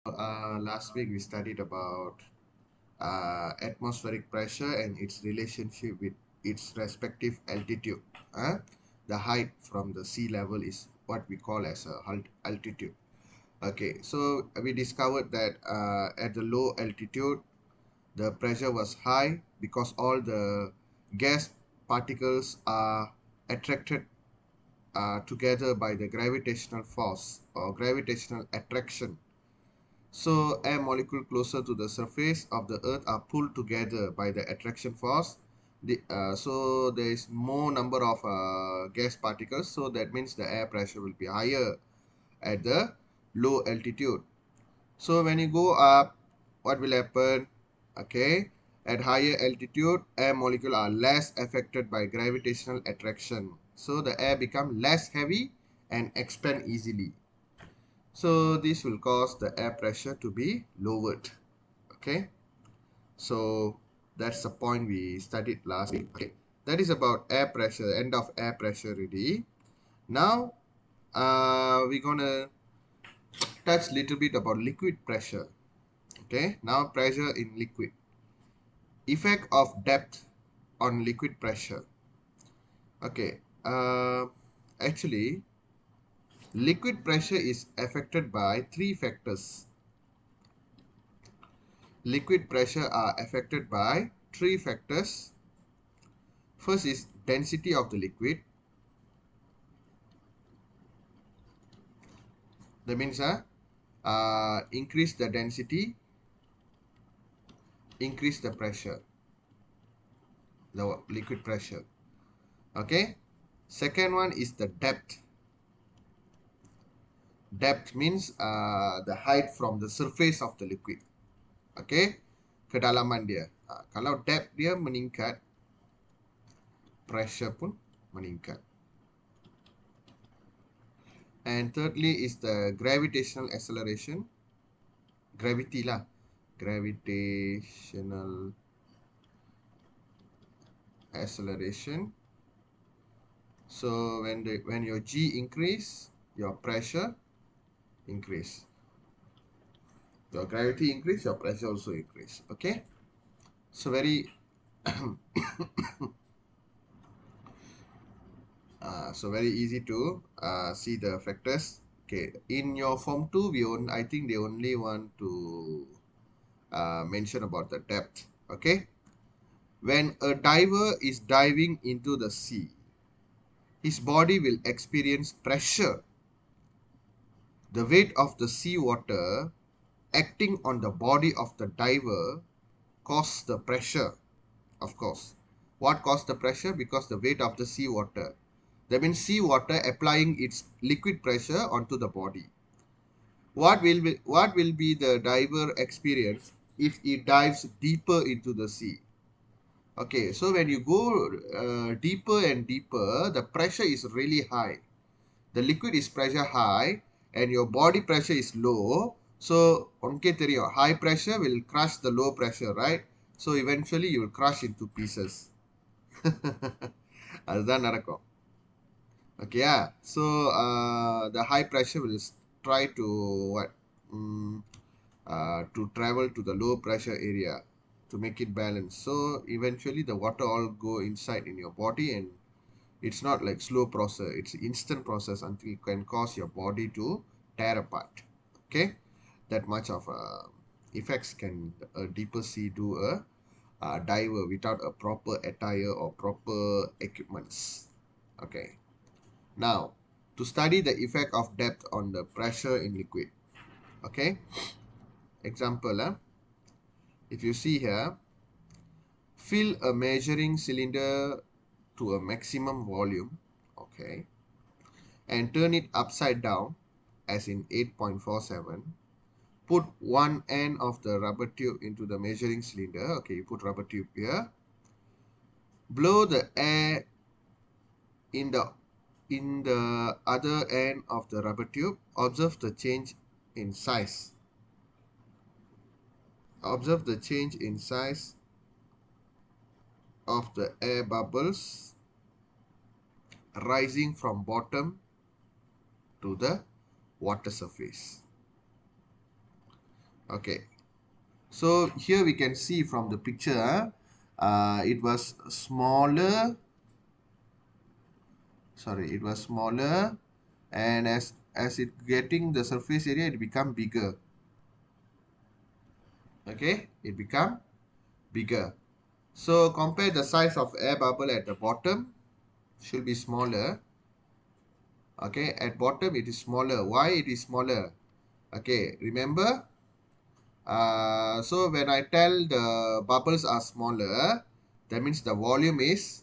Last week we studied about atmospheric pressure and its relationship with its respective altitude. Uh, the height from the sea level is what we call as a altitude. Okay, so we discovered that at the low altitude, the pressure was high because all the gas particles are attracted together by the gravitational force or gravitational attraction. So air molecule closer to the surface of the earth are pulled together by the attraction force. So there is more number of gas particles. So that means the air pressure will be higher at the low altitude. So when you go up, what will happen? Okay, at higher altitude, air molecules are less affected by gravitational attraction. So the air become less heavy and expand easily. So this will cause the air pressure to be lowered. Okay, so that's the point we studied last week. Okay, that is about air pressure, end of air pressure already. Now we're gonna touch little bit about liquid pressure. Okay, now pressure in liquid. Effect of depth on liquid pressure. Okay, actually liquid pressure is affected by three factors. Liquid pressure are affected by three factors. First is density of the liquid. That means increase the density, increase the pressure, the liquid pressure. Okay. Second one is the depth. Depth means the height from the surface of the liquid. Okay. Kedalaman dia. Kalau depth dia meningkat, pressure pun meningkat. And thirdly is the gravitational acceleration. Gravity lah. Gravitational acceleration. So when your G increase, your pressure increase. Your gravity increase, your pressure also increase. Okay. So very so very easy to see the factors. Okay, in your form 2, I think they only want to mention about the depth. Okay, when a diver is diving into the sea, his body will experience pressure. The weight of the seawater acting on the body of the diver causes the pressure. Of course, what caused the pressure? Because the weight of the seawater. That means seawater applying its liquid pressure onto the body. What will be the diver experience if he dives deeper into the sea? Okay, so when you go deeper and deeper, the pressure is really high. The liquid is pressure high and your body pressure is low. So, high pressure will crush the low pressure, right? So, eventually you will crush into pieces. அதுதான் நடக்கும். Okay, yeah. So the high pressure will try to what? To travel to the low pressure area to make it balance. So eventually the water all go inside in your body, and it's not like slow process. It's instant process until it can cause your body to tear apart. Okay, that much of effects can a deeper sea do a diver without a proper attire or proper equipments. Okay. Now, to study the effect of depth on the pressure in liquid. Okay. Example, if you see here, fill a measuring cylinder to a maximum volume. Okay. And turn it upside down, as in 8.47. Put one end of the rubber tube into the measuring cylinder. Okay, you put rubber tube here. Blow the air in the other end of the rubber tube. Observe the change in size. Observe the change in size of the air bubbles rising from bottom to the water surface. Okay. So here we can see from the picture, it was smaller. Sorry, it was smaller, and as it getting the surface area, it become bigger. Okay, it become bigger. So compare the size of air bubble at the bottom should be smaller. Okay, at bottom it is smaller. Why it is smaller? Okay, remember. So when I tell the bubbles are smaller, that means the volume is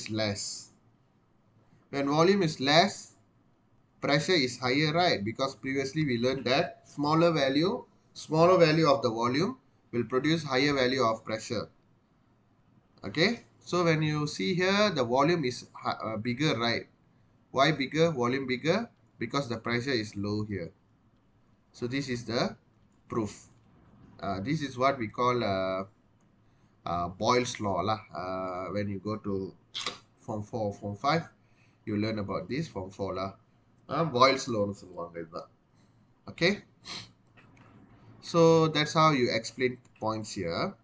less. When volume is less, pressure is higher, right? Because previously we learned that smaller value of the volume will produce higher value of pressure. Okay, so when you see here, the volume is bigger, right? Why bigger? Volume bigger? Because the pressure is low here. So this is the proof. This is what we call Boyle's law lah. When you go to Form 4, Form 5, you learn about this Form 4 lah. Boyle's law னு சொல்லுவாங்க இதுதான். Okay, so that's how you explain points here.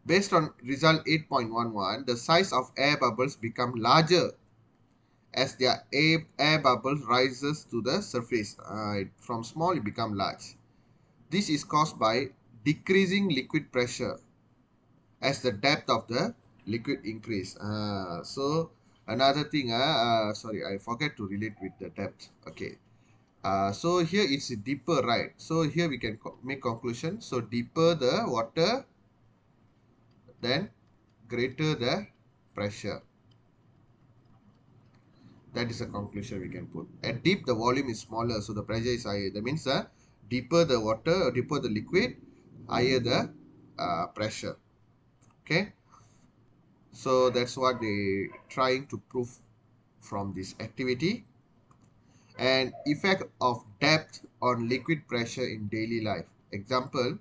Based on result 8.11, the size of air bubbles become larger as their air bubble rises to the surface. From small, it become large. This is caused by decreasing liquid pressure as the depth of the liquid increase. So another thing, sorry, I forget to relate with the depth. Okay. So here it's deeper, right? So here we can make conclusion. So deeper the water, then greater the pressure. That is a conclusion we can put. At deep, the volume is smaller, so the pressure is higher. That means deeper the water, deeper the liquid, higher the pressure. Okay. So that's what they trying to prove from this activity. And effect of depth on liquid pressure in daily life. Example,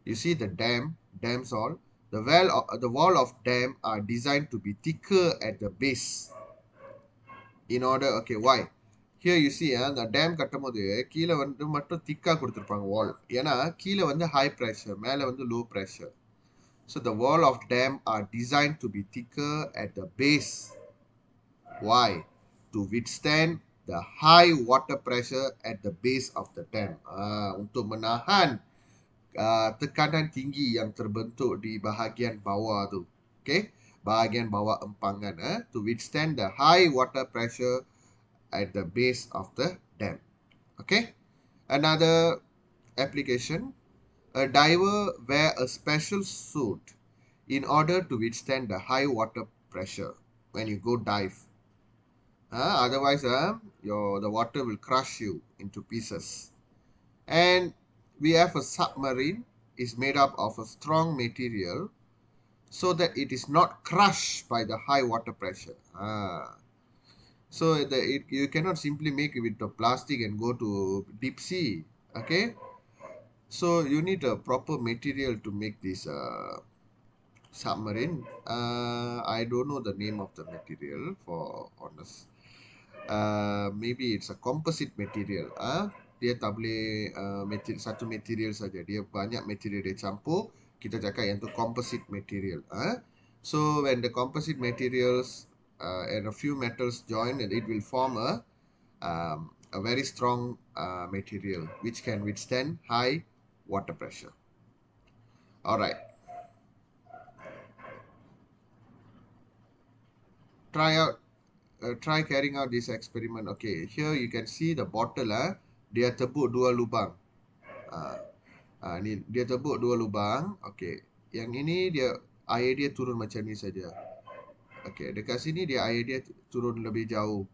you see the dams all. The wall of dam are designed to be thicker at the base in order, okay, why here you see அந்த dam கட்டும்போது கீழே வந்து மட்டும் திக்கா கொடுத்துருப்பாங்க வால் ஏன்னா கீழே வந்து high pressure மேலே வந்து low pressure. So the wall of dam are designed to be thicker at the base. Why? To withstand the high water pressure at the base of the dam. Untuk menahan tekanan tinggi yang terbentuk di bahagian bawah tu. Okay, bahagian bawah empangan, to withstand the high water pressure at the base of the dam. Okay, another application, a diver wear a special suit in order to withstand the high water pressure when you go dive. Otherwise the water will crush you into pieces. And we have a submarine is made up of a strong material so that it is not crushed by the high water pressure. So you cannot simply make it with the plastic and go to deep sea. Okay, so you need a proper material to make this submarine. I don't know the name of the material for honest. Maybe it's a composite material. Dia tak boleh satu material saja. Dia banyak material dia campur. Kita cakap yang tu composite material. So when the composite materials and a few metals join, and it will form a very strong material which can withstand high water pressure. All right. Try carrying out this experiment. Okay, here you can see the bottle. Dia tebuk dua lubang. Ni dia tebuk dua lubang. Okay, yang ini dia air dia turun macam ni saja. Okay, dekat sini dia air dia turun lebih jauh.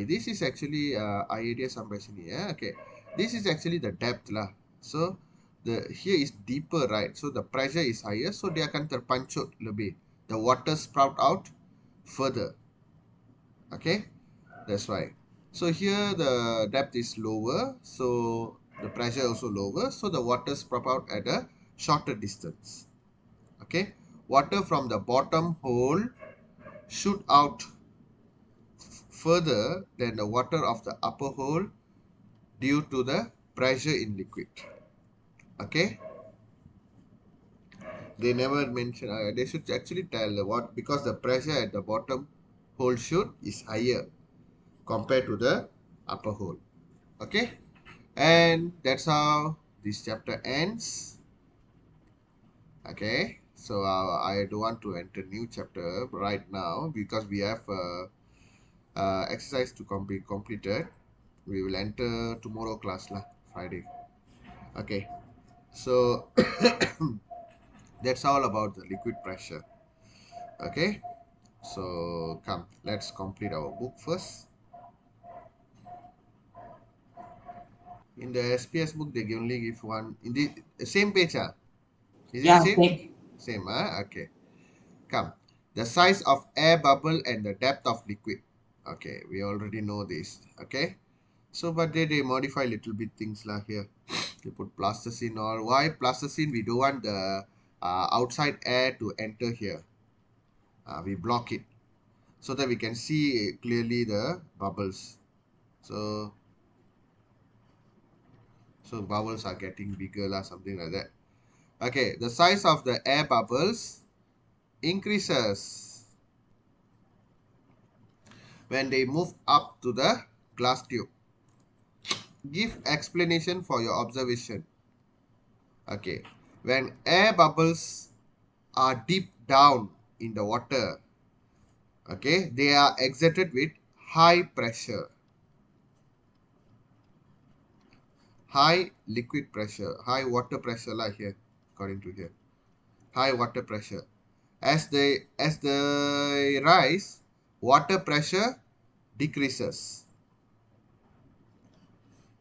This is actually air dia sampai sini. Okay, this is actually the depth lah. So here is deeper, right? So the pressure is higher. So dia akan terpancut lebih. The water sprout out further. Okay, that's why. So here the depth is lower, so the pressure also lower, so the water sprout out at a shorter distance. Okay, water from the bottom hole shoot out further than the water of the upper hole due to the pressure in liquid. Okay, they never mention. They should actually tell what, because the pressure at the bottom hole chute is higher compared to the upper hole. Okay, and that's how this chapter ends. Okay, so I don't want to enter new chapter right now because we have exercise to be completed. We will enter tomorrow class lah, Friday. Okay, so that's all about the liquid pressure. Okay, so come, let's complete our book first. In the SPS book, they only give one in the same page. Is it Yeah, same? okay. Same. Okay. Come. The size of air bubble and the depth of liquid. Okay, we already know this. Okay. So, but they modify little bit things lah here. They put plasticine or why plasticine? We don't want the outside air to enter here. We block it so that we can see clearly the bubbles. So, so bubbles are getting bigger lah, something like that. Okay, the size of the air bubbles increases when they move up to the glass tube. Give explanation for your observation. Okay, when air bubbles are deep down in the water, okay, they are exerted with high pressure, high liquid pressure, high water pressure like here, according to here, high water pressure. As they rise, water pressure decreases.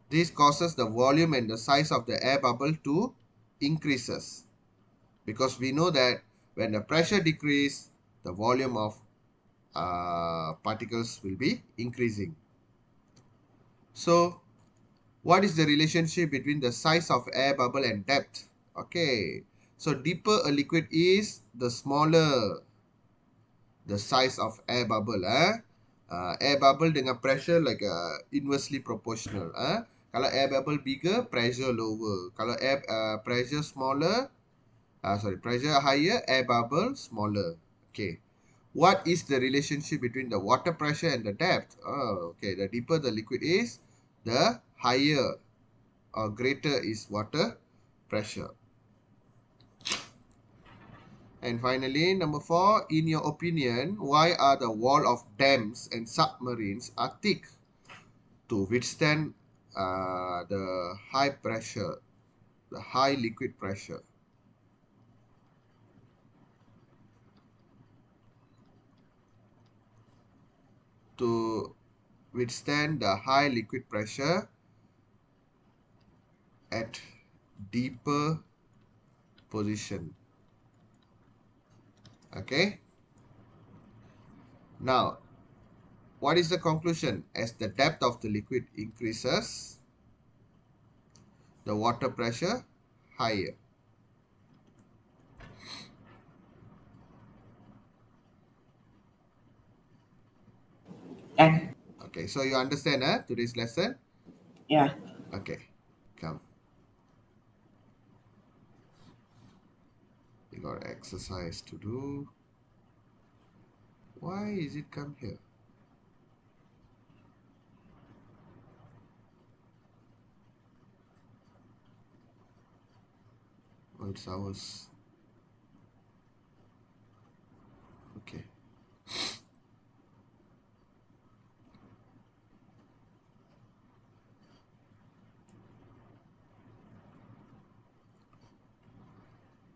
This causes the volume and the size of the air bubble to increases, because we know that when the pressure decrease, the volume of particles will be increasing. So what is the relationship between the size of air bubble and depth? Okay, so deeper a liquid is, the smaller the size of air bubble. Air bubble dengan pressure like inversely proportional. Kalau air bubble bigger, pressure lower. Kalau air pressure smaller, pressure higher, air bubble smaller. Okay. What is the relationship between the water pressure and the depth? Oh, okay. The deeper the liquid is, the higher or greater is water pressure. And finally, number 4, in your opinion, why are the wall of dams and submarines are thick to withstand the high pressure, the high liquid pressure? To withstand the high liquid pressure at deeper position. Okay. Now, what is the conclusion? As the depth of the liquid increases, the water pressure higher. And Okay, so you understand today's lesson? yeah, Okay, come. We got exercise to do. Why is it come here? Oh, it's ours. Okay.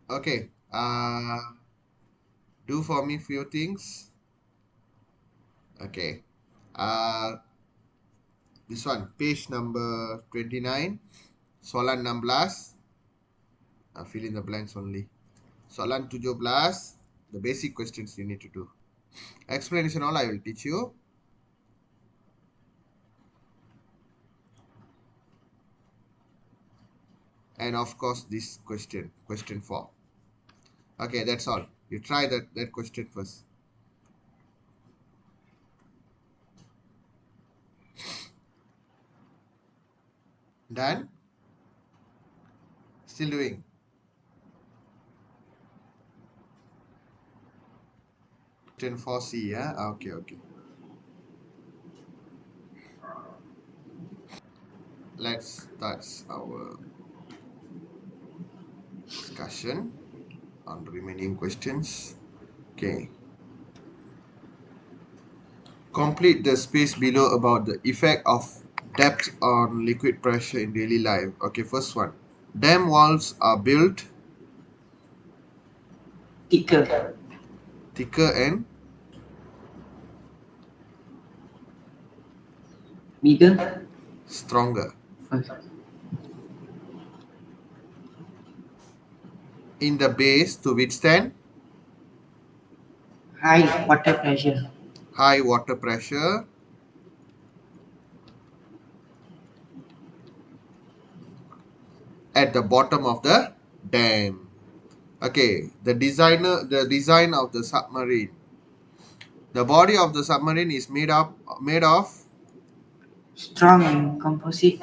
Okay. Do for me few things. Okay. This one, page number 29. Soalan 16. Fill in the blanks only. Soalan 17. The basic questions you need to do. Explanation all I will teach you. And of course, this question, question 4. Okay, that's all. You try that question first. Done? Still doing? Question 4C, yeah? Okay, okay. Let's start our discussion on the remaining questions. Okay. Complete the space below about the effect of depth on liquid pressure in daily life. Okay, first one. Dam walls are built thicker, thicker and bigger, stronger first, in the base to withstand high water pressure, high water pressure at the bottom of the dam. Okay, the design of the submarine. The body of the submarine is made of strong and composite,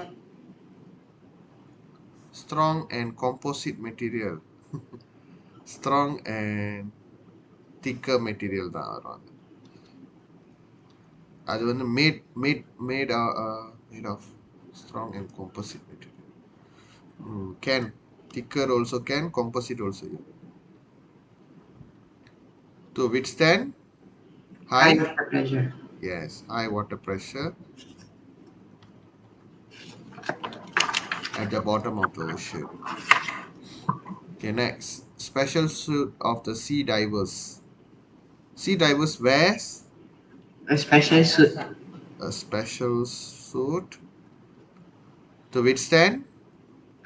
strong and composite material. Strong and thicker material தான் வரும் அது. அது வந்து made of strong and composite material. Can thicker also can composite also to withstand high high, water pressure, yes, high water pressure at the bottom of the ocean. Okay, next, special suit of the sea divers. Sea divers wears a special suit, a special suit to withstand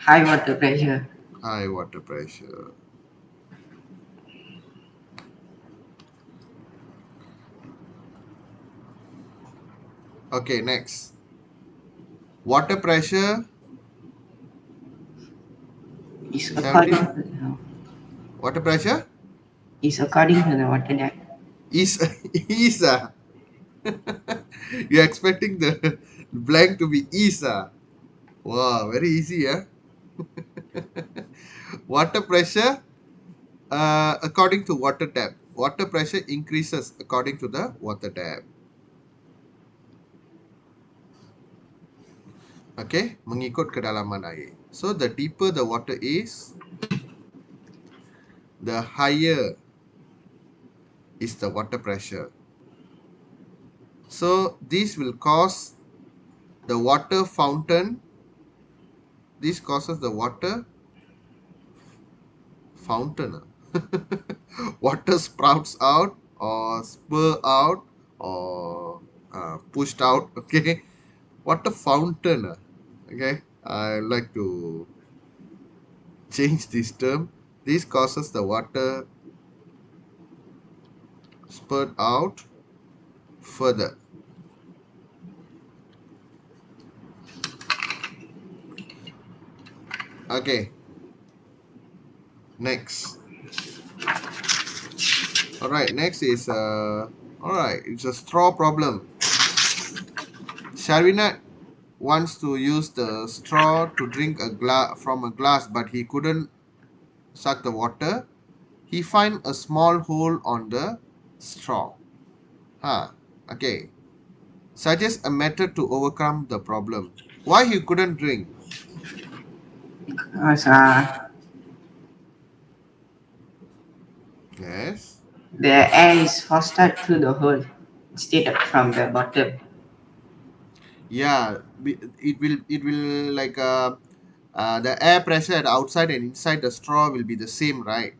high water pressure, high water pressure. Okay, next, water pressure is according 17. to the, Water pressure is according to the water depth. is is you're expecting the blank to be is wow, very easy, yeah. Water pressure according to water depth. Water pressure increases according to the water depth. Okay, mengikut kedalaman air. So the deeper the water is, the higher is the water pressure. So this will cause the water fountain. This causes the water fountain. Water sprouts out or spur out or pushed out. Okay, water fountain. Okay, I like to change this term. This causes the water spurt out further. Okay, next. All right, next is all right, it's a straw problem. Sharvinat wants to use the straw to drink a glass from a glass, but he couldn't suck the water. He find a small hole on the straw. Huh. Okay. Suggest a method to overcome the problem. Why he couldn't drink? Because Yes. the air is forced out through the hole instead of from the bottom. Yeah. It will like the air pressure at outside and inside the straw will be the same, right?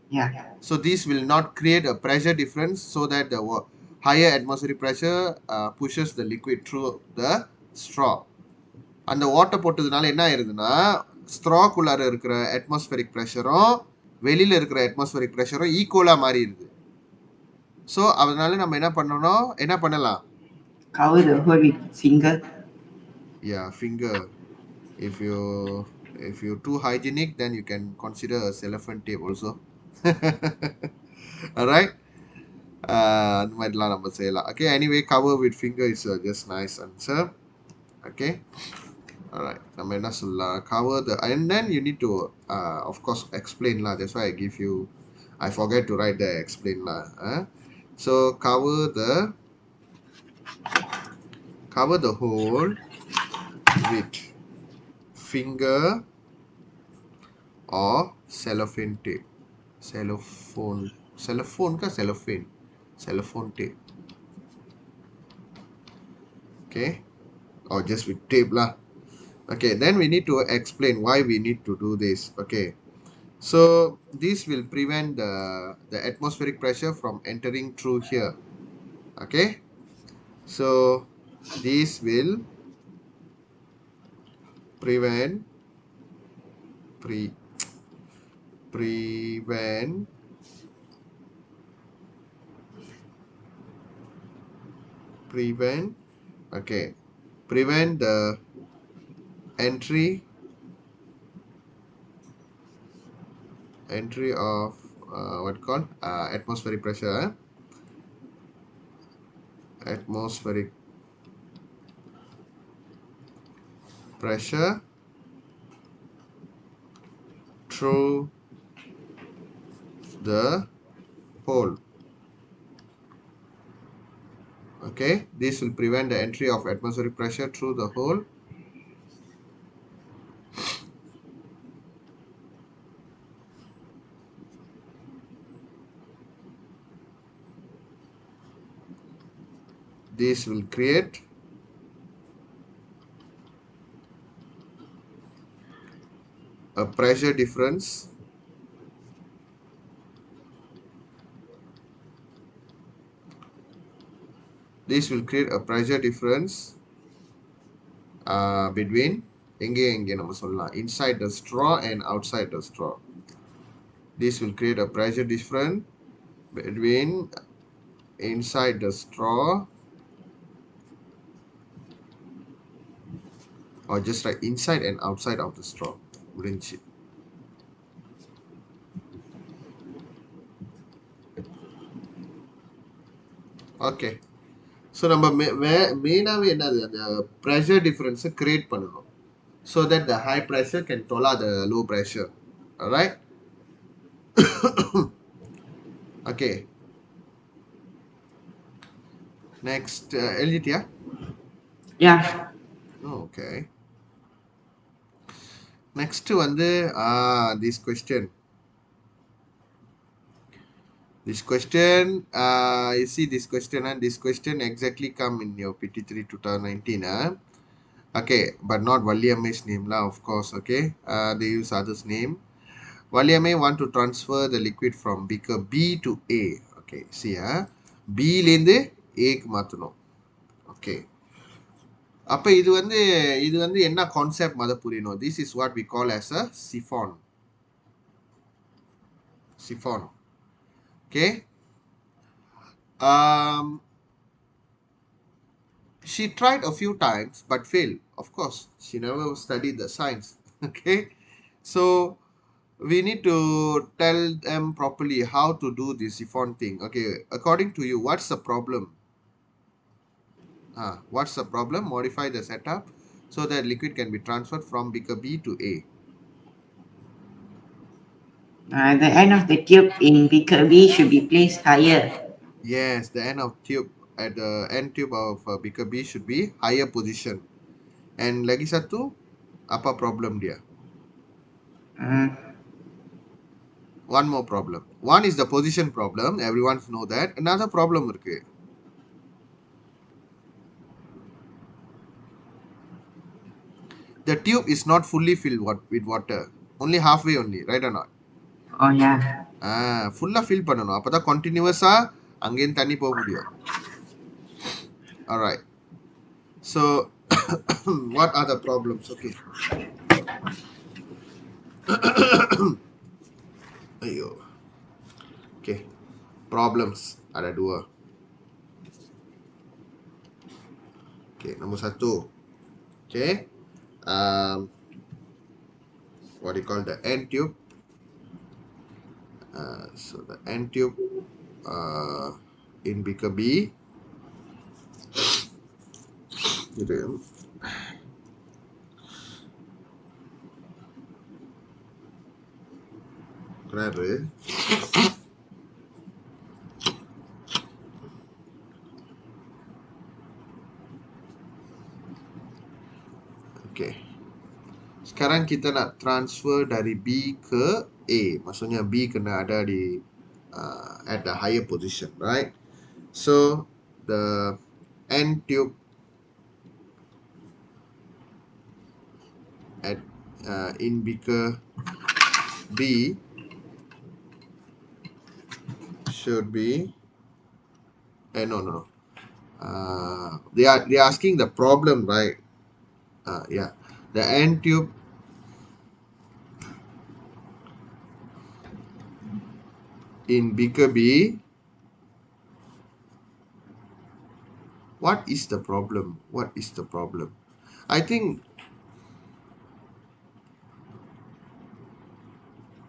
Yeah, So this will not create a pressure difference so that the higher atmospheric pressure pushes the liquid through the straw. அந்த ஓட்டை போட்டதுனால என்ன ஆயிருதுன்னா ஸ்ட்ராக்குள்ளார இருக்கிற atmospheric ப்ரெஷரும் வெளியில இருக்கிற atmospheric ப்ரெஷரும் ஈக்குவலா மாறிடுது. So அதனால நம்ம என்ன பண்ணலாம்? cover the hole with finger. Yeah, finger. If you too hygienic, then you can consider a cellophane tape also. Alright. அந்த மாதிரிலாம் நம்ம செய்யலாம். Okay, anyway, cover with finger is just nice answer. Okay. Alright, நம்ம என்ன சொல்லலாம், cover the, and then you need to of course explain lah. That's why I give you, I forget to write the explain lah. So cover the hole with finger or cellophane tape. Cellophone ke cellophane? Cellophane tape. Okay, or just with tape lah. Okay, then we need to explain why we need to do this. Okay, so this will prevent the atmospheric pressure from entering through here. Okay, so this will prevent prevent okay, prevent the entry of what called atmospheric pressure, atmospheric pressure through the hole. Okay, this will prevent the entry of atmospheric pressure through the hole. This will create a pressure difference between எங்கே நம்ம சொல்லலாம், inside the straw and outside the straw. This will create a pressure difference between inside the straw, or just like inside and outside of the straw. முடிஞ்சு. Okay, so நம்ம மெயினாகவே என்னது, அந்த pressure டிஃப்ரென்ஸை create பண்ணணும், so that the high pressure can tolerate the low pressure. Alright? Okay. Next, எழுதிட்டியா? Yeah. Oh, okay. Next வந்து this question. This question, you see this question, and this question exactly come in your PT3 2019. Okay, but not Valiame's name lah, of course. Okay, they use others' name. Valiame want to transfer the liquid from beaker B to A. Okay, see, B லேந்து A க்கு மாற்றணும். Okay, அப்போ இது வந்து என்ன concept மத புரியணும். This is what we call as a siphon. Okay. She tried a few times but failed. Of course, she never studied the science. Okay, so we need to tell them properly how to do this siphon thing. Okay, according to you, what's the problem? What's the problem? Modify the setup so that liquid can be transferred from beaker B to A. The end of the tube in beaker B should be placed higher. Yes, the end of tube at the end tube of beaker B should be higher position. And lagi satu, apa problem dia? One more problem. One is the position problem. Everyone know that. Another problem இருக்கு. The tube is not fully filled with water. Only halfway only, right or not? Oh yeah. ஃபுல்லா fill பண்ணணும், அப்பதான் கண்டினியூஸா அங்கேயும் தண்ணி போக முடியும். Alright. So what are the problems? Okay. Ayyo. Okay. Problems ada dua. Okay, nombor satu. Okay. What do you call the end tube? So the end tube in beaker B, சொல்றாரு. Okay. Sekarang kita nak transfer dari B ke A. Maksudnya B kena ada di at the higher position, right? So the end tube at in beaker B should be no. They are asking the problem, right? Yeah, the end tube in beaker B. What is the problem? What is the problem? I think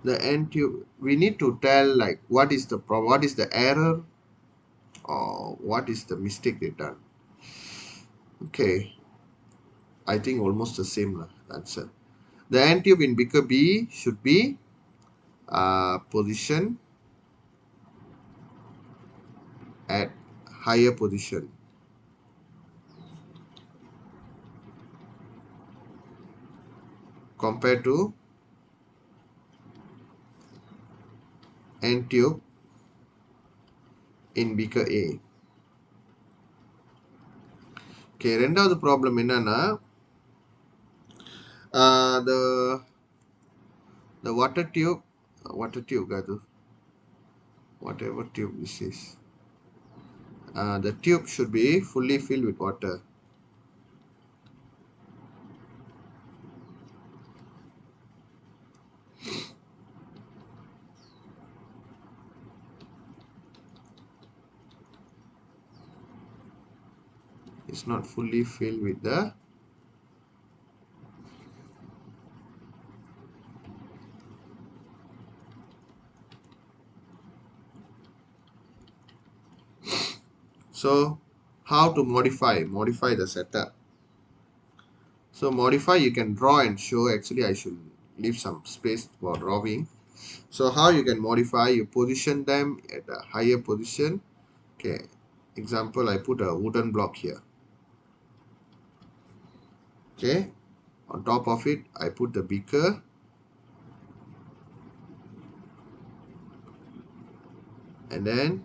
the end tube. We need to tell like what is the problem, what is the error, or what is the mistake they done. Okay, I think almost the same lah. Answer. The end tube in beaker B should be position at higher position compared to end tube in beaker A. Okay, ரெண்டாவது problem என்னன்னா the water tube காது whatever tube this is, the tube should be fully filled with water. It's not fully filled with the so how to modify the setup. So modify, you can draw and show. Actually I should leave some space for drawing. So how you can modify, you position them at a higher position. Okay, example, I put a wooden block here. Okay, on top of it I put the beaker, and then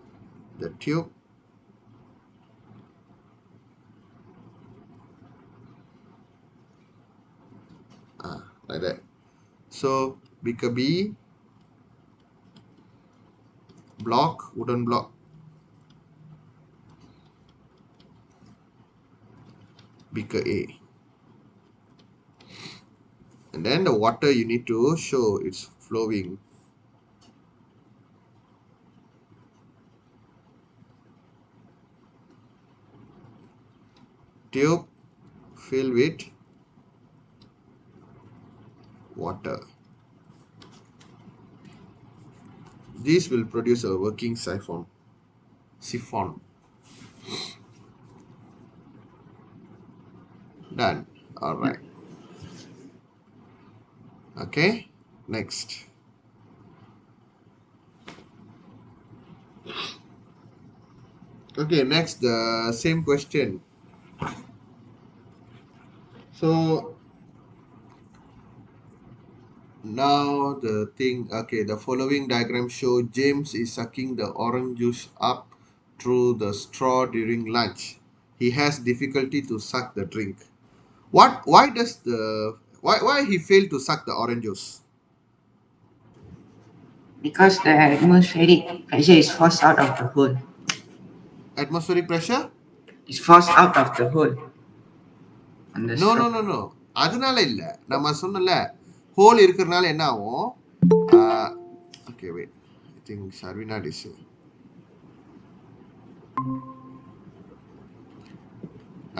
the tube, like that. So beaker B, block, wooden block, beaker A, and then the water you need to show it's flowing. Tube filled with water. This will produce a working siphon. Done. All Yeah. right. Okay. Next. Okay. Next, the same question. So now the thing. Okay. The following diagram show James is sucking the orange juice up through the straw during lunch. He has difficulty to suck the drink. What? Why does the why he failed to suck the orange juice? Because the atmospheric pressure is forced out of the hole. Atmospheric pressure? It's forced out of the hole on the no straw. No no no அதனால இல்ல நம்ம சொன்னல hole இருக்கிறதுனால என்ன ஆகும் okay wait I think ஷர்வினா this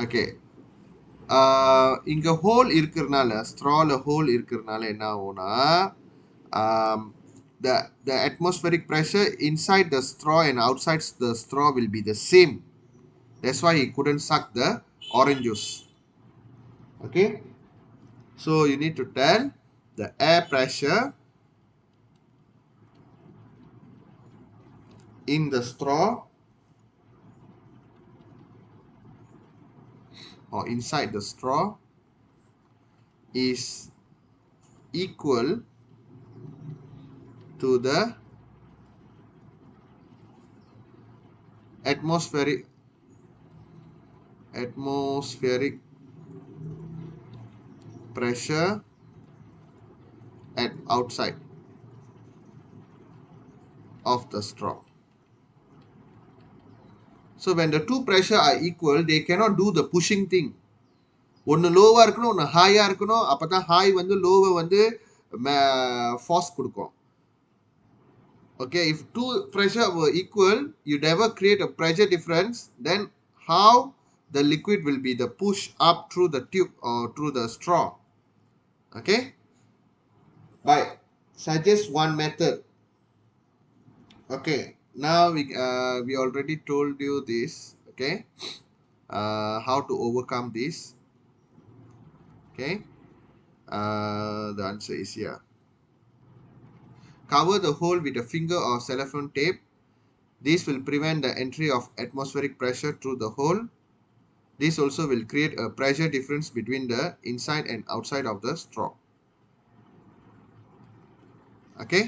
okay இங்க hole இருக்கிறதுனால ஸ்ட்ரால ஹோல் இருக்கிறதுனால என்ன ஆகும்னா um, the atmospheric pressure inside the straw and outside the straw will be the same. That's why he couldn't suck the orange juice. Okay, so you need to tell the air pressure in the straw or inside the straw is equal to the atmospheric atmospheric pressure at outside of the straw. So when the two pressure are equal, they cannot do the pushing thing. ஒன்று லோவாக இருக்கணும், ஒன்று ஹாயாக இருக்கணும். அப்போ தான் hi வந்து லோவை வந்து Phars கொடுக்கும். Okay, if two pressure were equal, you never create a pressure difference. Then how the liquid will be the push up through the tube or through the straw? Okay, by suggest one method. Okay, now we already told you this. Okay, how to overcome this. Okay, the answer is here. Cover the hole with a finger or cellophane tape. This will prevent the entry of atmospheric pressure through the hole. This also will create a pressure difference between the inside and outside of the straw. Okay,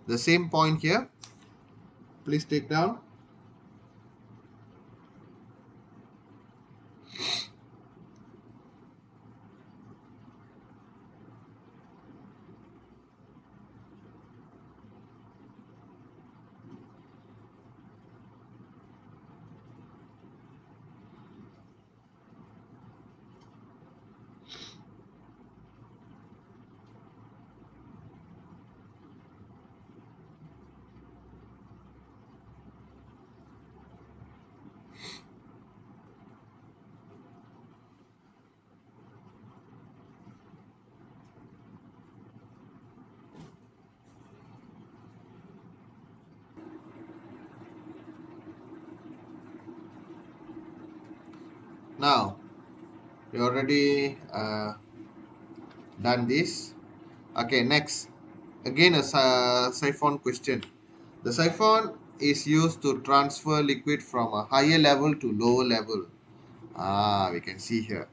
the same point here. Please take down. Now, we already done this. Okay, next. Again, a siphon question. The siphon is used to transfer liquid from a higher level to lower level. We can see here.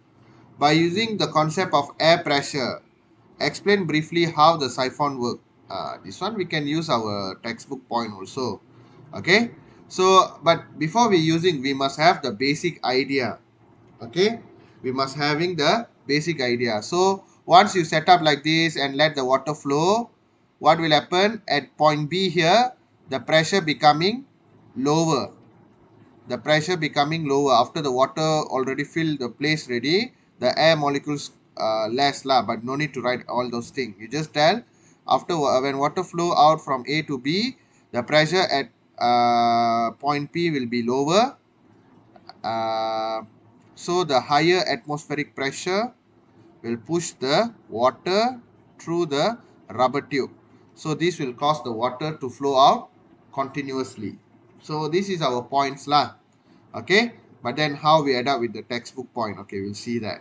By using the concept of air pressure, explain briefly how the siphon works. This one we can use our textbook point also. Okay. So, but before we using, we must have the basic idea. Okay, we must having the basic idea. So once you set up like this and let the water flow, what will happen at point B here? The pressure becoming lower. The pressure becoming lower after the water already filled the place ready. The air molecules less lah, but no need to write all those things. You just tell after when water flow out from A to B, the pressure at point P will be lower. So the higher atmospheric pressure will push the water through the rubber tube. So this will cause the water to flow out continuously. So this is our points lah. Okay, but then how we adapt with the textbook point? Okay, we'll see that.